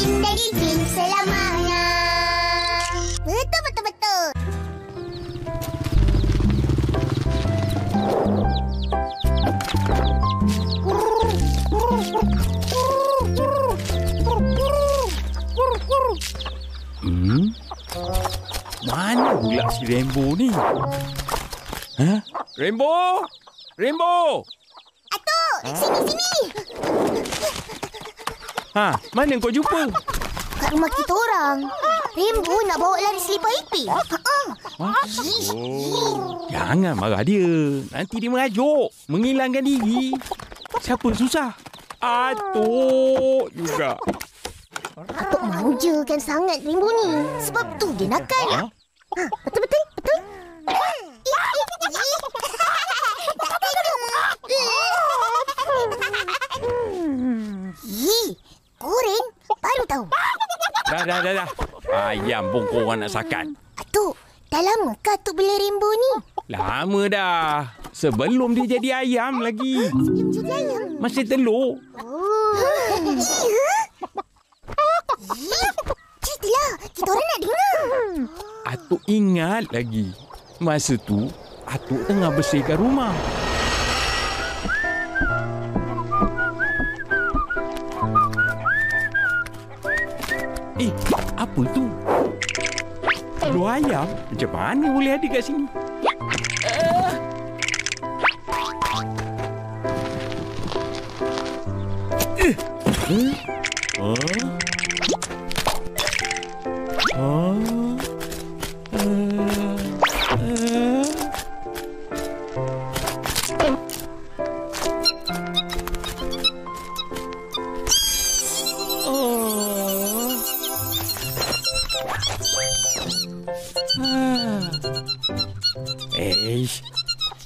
dari jin selamanya. Betul. Mana pula si Rainbow ni? Hah? Rainbow! Atuk, sini. Mana kau jumpa? Kat rumah kita orang. Rainbow nak bawa lari selipar Ipin. Jangan marah dia. Nanti dia merajuk. Menghilangkan diri. Siapa susah? Atuk juga. Atuk manjakan sangat Rainbow ni. Sebab tu dia nakal. Betul. Koreng baru tahu. Dah. Ayam pun korang nak sakat. Atuk, dah lama ke Atuk bela Rainbow ni? Lama dah. Sebelum dia jadi ayam lagi. Sebelum jadi ayam? Masih telur. Ceritalah, kita orang nak dengar. Atuk ingat lagi. Masa tu, Atuk tengah bersihkan rumah. Apa tu? Telur ayam? Macam mana boleh ada kat sini?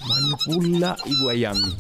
Mana pula ibu ayam ni?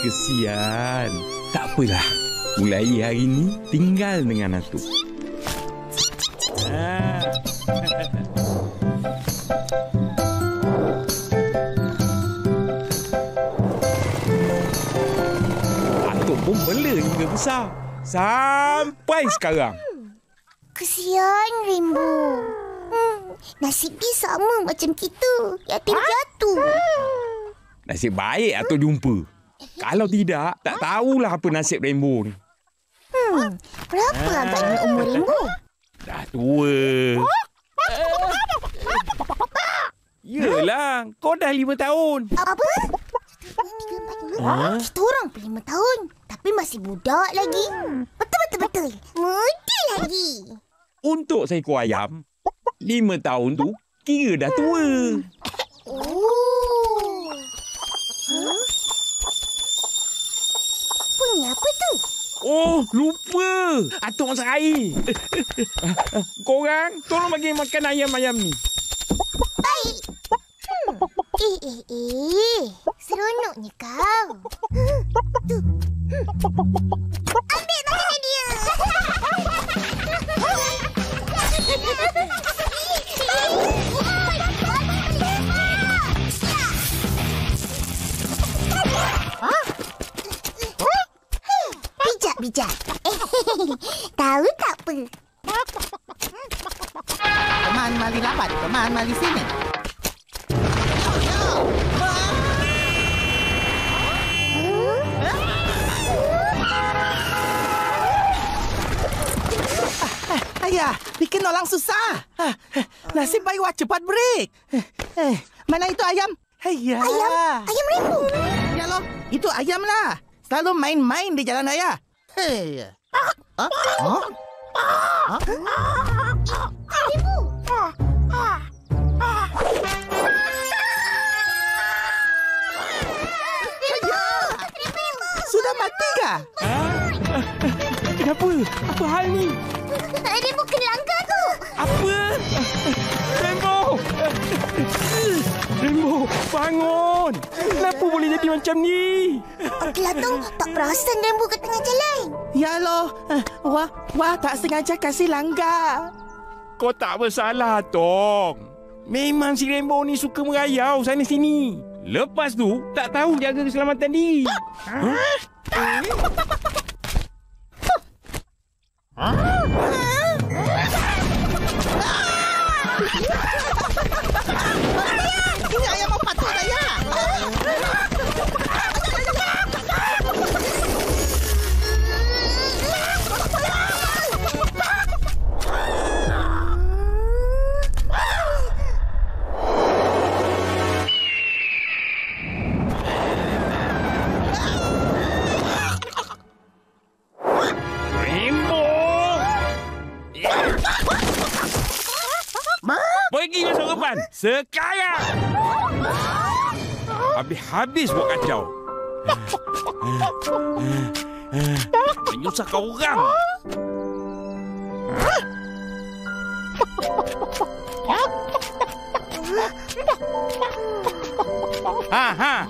Kesian. Tak apalah. Mulai hari ni tinggal dengan Atuk. Atuk pun bela hingga besar. Sampai sekarang. Kesian Rainbow. Nasib dia sama macam kita. Yatim piatu. Nasib baik Atuk jumpa. Kalau tidak, tak tahulah apa nasib Rainbow ni. Berapa agaknya umur Rainbow? Dah tua. Yelah, kau dah 5 tahun. Apa? 3, 4, 5. Kita orang pun 5 tahun. Tapi masih budak lagi. Betul. Muda lagi. Untuk seekor ayam, 5 tahun tu kira dah tua. Bunyi apa tu? Oh, lupa. Atuk masak air. Korang, tolong bagi makan ayam-ayam ni. Baik. Seronoknya kau. Ambil makanan dia. Bijak. Tahu tak apa? Teman mari lapat, teman mari sini. Ayah, bikin orang susah. Nasib baik wah cepat break. Mana itu ayam? Ayam Rainbow. Ya loh, itu ayam lah. selalu main-main di jalan raya. Hei. Rembu. Sudah mati kah? Kenapa? Apa hal ni? Rembu kena langgar tu. Apa? Rembo! Rembo, bangun! Kenapa boleh jadi macam ni? Okeylah tu, tak perasan Rembu kat tengah jalan. Ya Allah. Wah tak sengaja kasih langgar. Kau tak bersalah, Tong. Memang si Rembo ni suka merayau sana sini. Lepas tu, tak tahu jaga keselamatan diri. Ini ayam mau patut saya. Pergi masuk depan. Sekarang. Habis-habis buat kacau. Menyusahkan orang.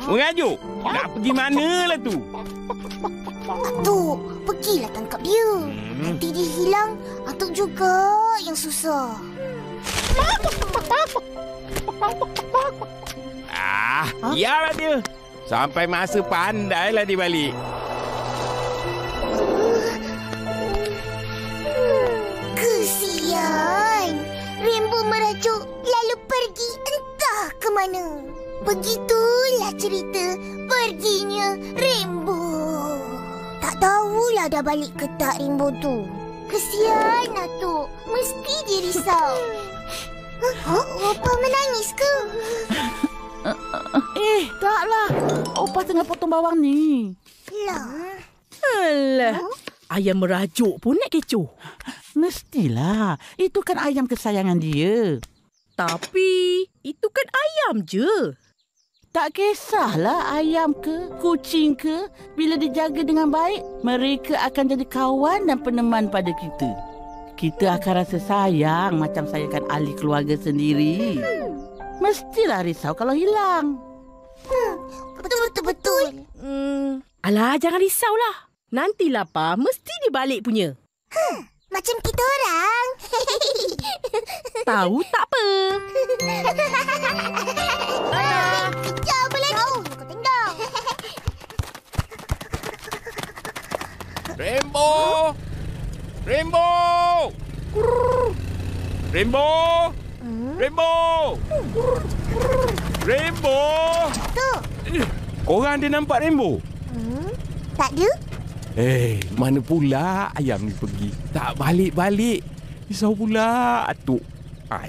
Mengajuk. Nak pergi manalah tu? Atuk, pergilah tangkap dia. Nanti dia hilang, Atuk juga yang susah. Biarlah dia. Sampai masa pandailah dia balik. Kesian. Rembu merajuk lalu pergi entah ke mana. Begitulah cerita perginya Rembu. Tak tahulah dah balik ke tak Rembu tu. Kesian Atuk. Mesti dia risau. Opa menangis ke? Taklah. Opa tengah potong bawang ni. Lah. Alah. Ayam merajuk pun nak kecoh. Mestilah. Itu kan ayam kesayangan dia. Tapi, itu kan ayam je. Tak kisahlah ayam ke, kucing ke. Bila dijaga dengan baik, mereka akan jadi kawan dan peneman pada kita. Kita akan rasa sayang macam sayangkan ahli keluarga sendiri. Mestilah risau kalau hilang. Betul. Alah, jangan risaulah. Nantilah, Pa. Mesti dia balik punya. Macam kita orang. Tahu tak apa. Kejap apa lagi? Kau tendang. Rembo! Rembo! Rembo! Rembo! Rembo! Tu. Korang ada nampak Rembo? Tak ada. Mana pula ayam ni pergi? Tak balik-balik. Risau pula Atuk.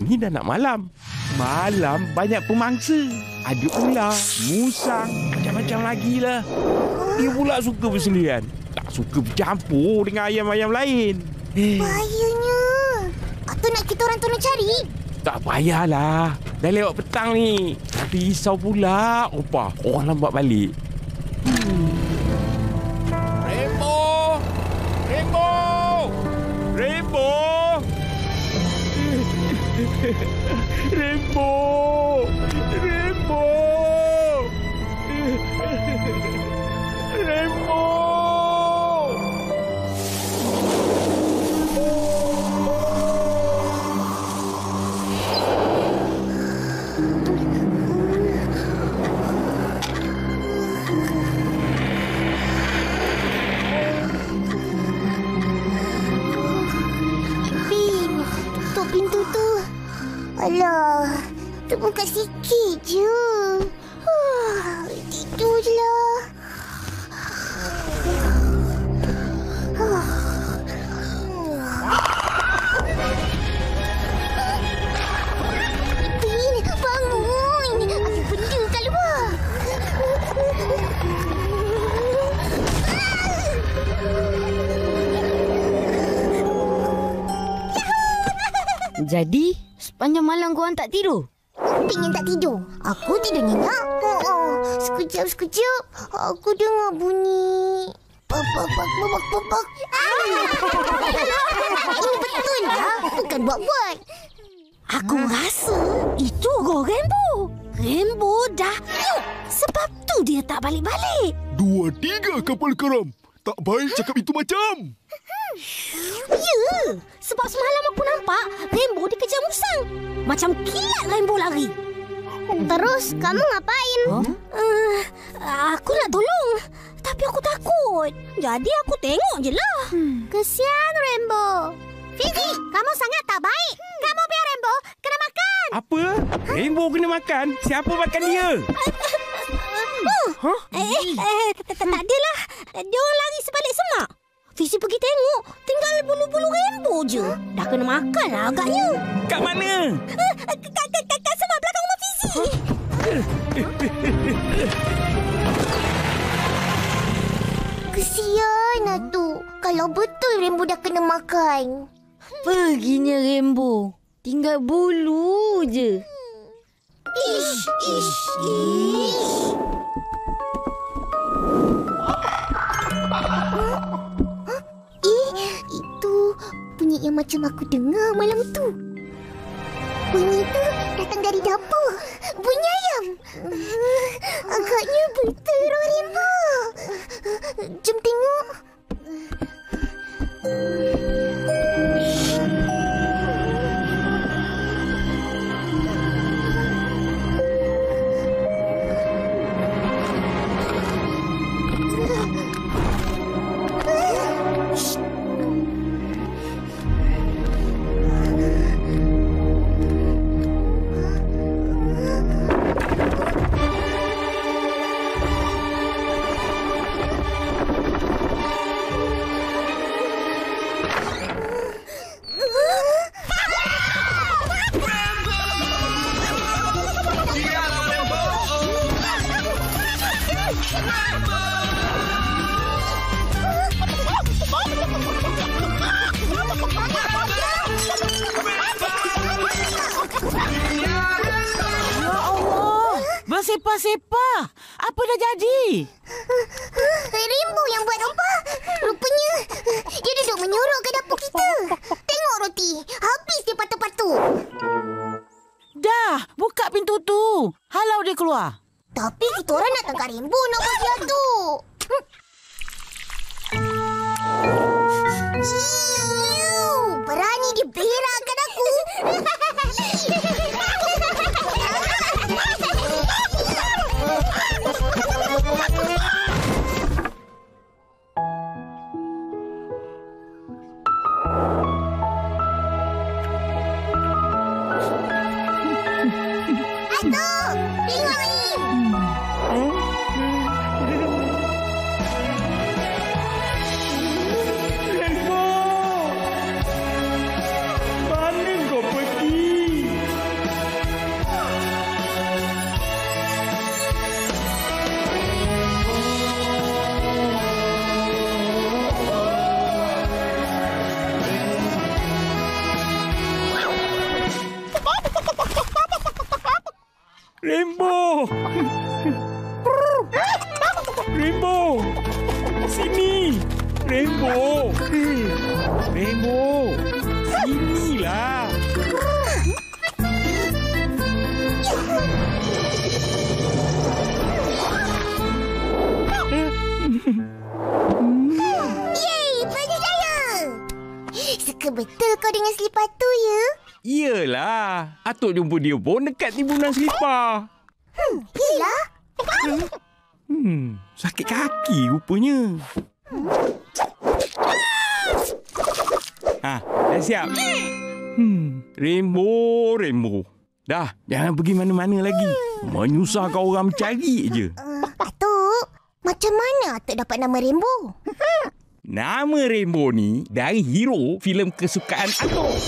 Ni dah nak malam. Malam banyak pemangsa. Ada ular, musang, macam-macam lagi lah. Dia pula suka bersendirian. Tak suka bercampur dengan ayam-ayam lain. Bahayanya. Atuk nak kita orang tolong cari? Tak payahlah. Dah lewat petang ni. Tapi risau pula. Opa, orang lambat balik. Rembo! Rembo! Rembo! Rembo! Rembo! Rembo! Tutup pintu tu. Alah, terbuka sikit je. Tidur je lah. Pin, bangun. Ada benda kat luar. Jadi, sepanjang malam korang tak tidur? Pengen tak tidur? Aku tidur nyenyak. Sekejap. Aku dengar bunyi. Bak. Ini betul lah. Bukan buat-buat. Aku rasa itu Go Rainbow. Rainbow dah yuk. Sebab tu dia tak balik-balik. 2-3 kapal karam. Tak baik cakap itu macam. Ya, sebab semalam aku nampak Rainbow dikejar musang. Macam kilat Rainbow lari. Terus kamu ngapain? Aku nak tolong. Tapi aku takut. Jadi aku tengok je lah. Kesian Rainbow. Fizi, kamu sangat tak baik. Kamu biar Rainbow kena makan. Apa? Rainbow kena makan? Siapa makan dia? Tak adalah. Dia orang lari sebalik semak. Fizi pergi tengok. Tinggal bulu-bulu Rainbow je. Dah kena makan lah agaknya. Kat mana? Kat semak belakang rumah Fizi. Kesian Atuk. Kalau betul Rainbow dah kena makan. Perginya Rainbow. Tinggal bulu je. Ish. Itu bunyi yang macam aku dengar malam tu. Bunyi tu datang dari dapur. Bunyi ayam. Agaknya betul Rainbow. Jom tengok. Bersepah-sepah. Apa dah jadi? Rainbow yang buat rompa. Rupanya dia duduk menyorok ke dapur kita. Tengok roti. Habis dia patuk-patuk. Dah, buka pintu tu. Halau dia keluar. Tapi kita orang nak tangkap Rainbow nak buat dia tu. Berani dia berakkan aku. Atuk, tengok ni. Mana kau pergi? Rainbow! Rainbow! Sini! Rainbow! Rainbow! Sinilah! Yeay, berjaya. Suka betul kau dengan selipar tu, ya? Iyalah. Atuk jumpa dia pun dekat timbunan selipar. Yelah. Sakit kaki rupanya. Dah siap? Rainbow. Dah, jangan pergi mana-mana lagi. Menyusahkan orang mencari je. Atuk, macam mana Atuk dapat nama Rainbow? Nama Rainbow ni dari hero filem kesukaan Atuk.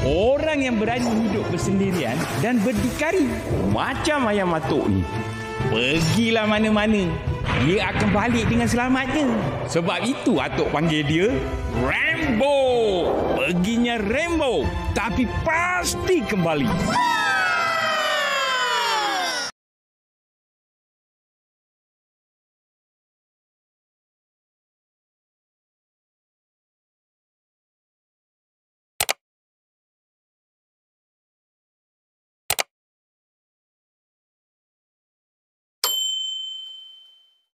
Orang yang berani hidup bersendirian dan berdikari. Macam ayam Atuk ni. Pergilah mana-mana. dia akan balik dengan selamatnya. Sebab itu Atuk panggil dia Rambo. Perginya Rambo, tapi pasti kembali.